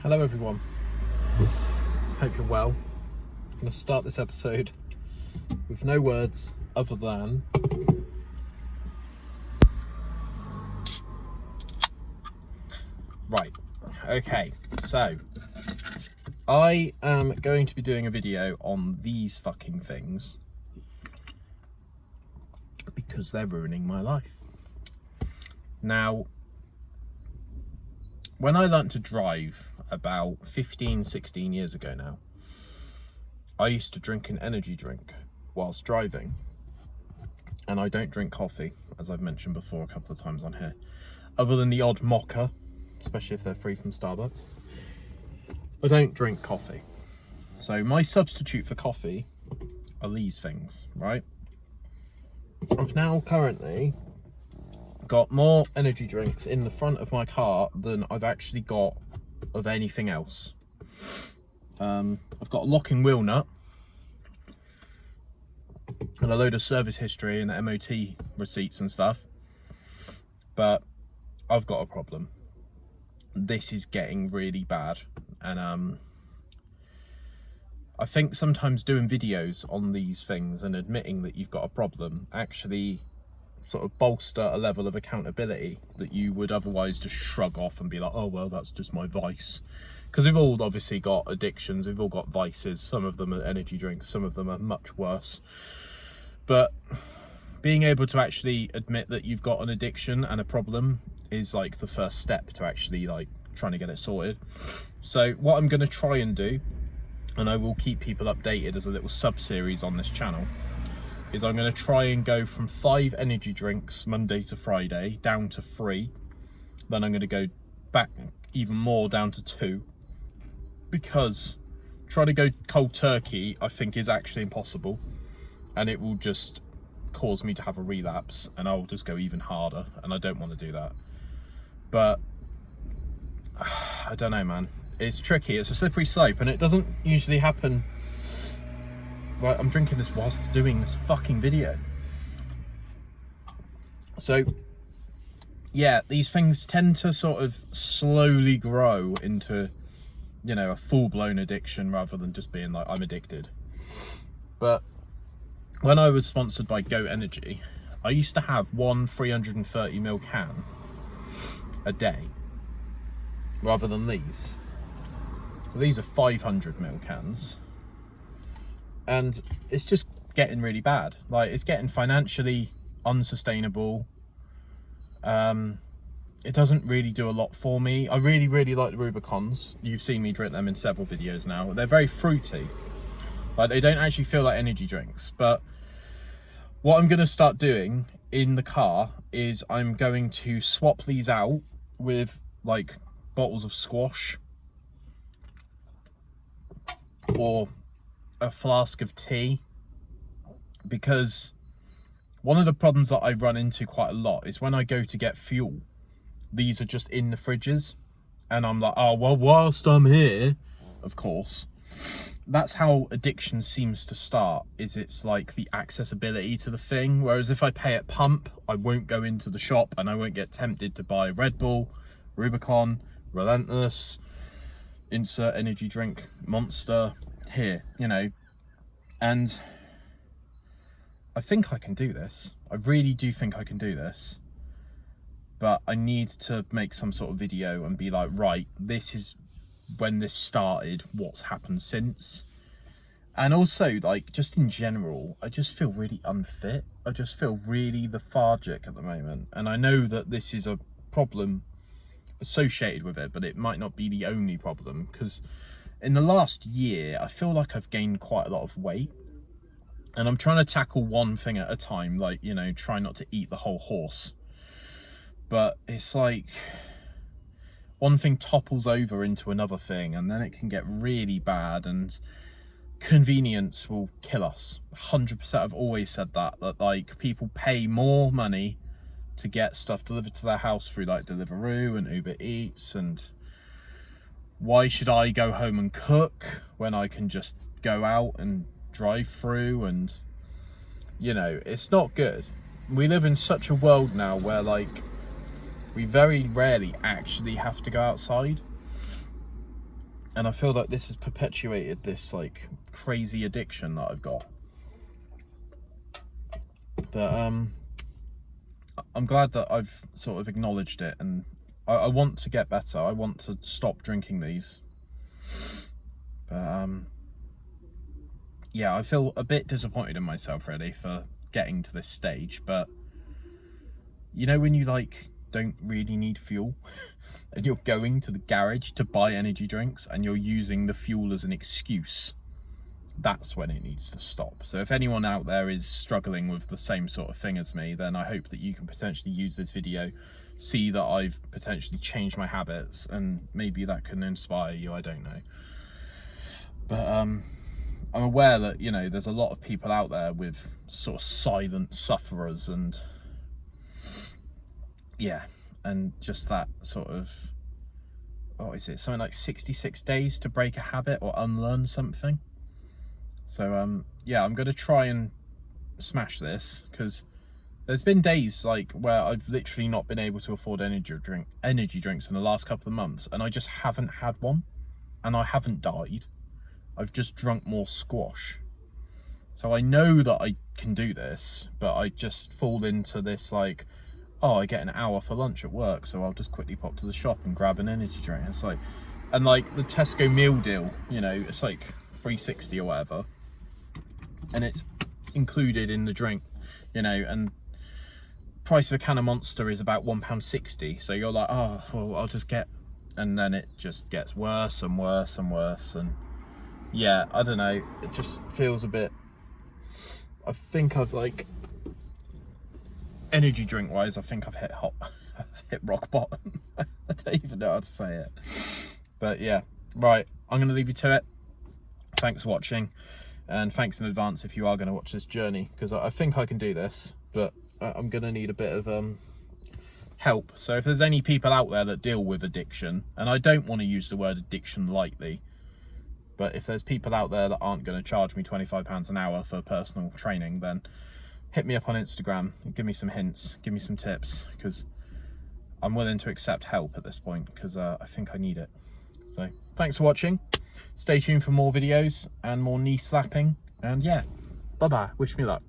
Hello everyone, hope you're well. I'm going to start this episode with no words other than right. Okay, so I am going to be doing a video on these fucking things because they're ruining my life. Now, when I learnt to drive about 16 years ago now, I used to drink an energy drink whilst driving. And I don't drink coffee, as I've mentioned before a couple of times on here, other than the odd mocha, especially if they're free from Starbucks. I don't drink coffee. So my substitute for coffee are these things, right? I've now currently got more energy drinks in the front of my car than I've actually got of anything else. I've got a locking wheel nut and a load of service history and MOT receipts and stuff, but I've got a problem. This is getting really bad, and I think sometimes doing videos on these things and admitting that you've got a problem actually sort of bolster a level of accountability that you would otherwise just shrug off and be like, oh well, that's just my vice. Because we've all obviously got addictions, we've all got vices. Some of them are energy drinks, some of them are much worse. But being able to actually admit that you've got an addiction and a problem is like the first step to actually like trying to get it sorted. So what I'm going to try and do, and I will keep people updated as a little sub-series on this channel, is I'm going to try and go from 5 energy drinks Monday to Friday down to 3. Then I'm going to go back even more down to 2, because trying to go cold turkey I think is actually impossible, and it will just cause me to have a relapse and I'll just go even harder, and I don't want to do that. But I don't know, man, it's tricky, it's a slippery slope, and it doesn't usually happen. Right, I'm drinking this whilst doing this fucking video. So yeah, these things tend to sort of slowly grow into, you know, a full-blown addiction rather than just being like, I'm addicted. But when I was sponsored by Go Energy, I used to have one 330ml can a day rather than these. So these are 500ml cans. And it's just getting really bad. Like, it's getting financially unsustainable. It doesn't really do a lot for me. I really like the Rubicons. You've seen me drink them in several videos now. They're very fruity. Like, they don't actually feel like energy drinks. But what I'm going to start doing in the car is I'm going to swap these out with like bottles of squash or a flask of tea, because one of the problems that I run into quite a lot is when I go to get fuel, these are just in the fridges, and I'm like, oh well, whilst I'm here, of course. That's how addiction seems to start, is it's like the accessibility to the thing. Whereas if I pay at pump, I won't go into the shop and I won't get tempted to buy Red Bull, Rubicon, Relentless, insert energy drink, Monster here, you know. And I think I can do this. I really do think I can do this. But I need to make some sort of video and be like, right, this is when this started, what's happened since. And also, like, just in general, I just feel really unfit. I just feel really lethargic at the moment. And I know that this is a problem associated with it, but it might not be the only problem, because in the last year, I feel like I've gained quite a lot of weight, and I'm trying to tackle one thing at a time, like, you know, try not to eat the whole horse. But it's like one thing topples over into another thing, and then it can get really bad, and convenience will kill us. 100%, I've always said that like, people pay more money to get stuff delivered to their house through like Deliveroo and Uber Eats, and why should I go home and cook when I can just go out and drive through? And, you know, it's not good. We live in such a world now where, like, we very rarely actually have to go outside. And I feel like this has perpetuated this like crazy addiction that I've got. But I'm glad that I've sort of acknowledged it, and I want to get better. I want to stop drinking these. But yeah, I feel a bit disappointed in myself really for getting to this stage. But you know when you like don't really need fuel and you're going to the garage to buy energy drinks and you're using the fuel as an excuse, that's when it needs to stop. So if anyone out there is struggling with the same sort of thing as me, then I hope that you can potentially use this video, see that I've potentially changed my habits, and maybe that can inspire you. I don't know. But I'm aware that, you know, there's a lot of people out there with sort of silent sufferers, and yeah, and just that sort of, what is it, something like 66 days to break a habit or unlearn something. So yeah, I'm gonna try and smash this, because there's been days like where I've literally not been able to afford energy drinks in the last couple of months, and I just haven't had one, and I haven't died. I've just drunk more squash. So I know that I can do this, but I just fall into this like, oh, I get an hour for lunch at work, so I'll just quickly pop to the shop and grab an energy drink. It's like, and like the Tesco meal deal, you know, it's like $3.60 or whatever, and it's included in the drink, you know, and price of a can of Monster is about £1.60. So you're like, oh, well, I'll just get, and then it just gets worse and worse and worse. And yeah, I don't know, it just feels a bit, I think I've like, energy drink wise, I think I've hit rock bottom. I don't even know how to say it. But yeah, right, I'm gonna leave you to it. Thanks for watching, and thanks in advance if you are going to watch this journey, because I think I can do this, but I'm going to need a bit of help. So if there's any people out there that deal with addiction, and I don't want to use the word addiction lightly, but if there's people out there that aren't going to charge me £25 an hour for personal training, then hit me up on Instagram and give me some hints, give me some tips, because I'm willing to accept help at this point, because I think I need it. So thanks for watching. Stay tuned for more videos and more knee slapping, and yeah, bye bye, wish me luck.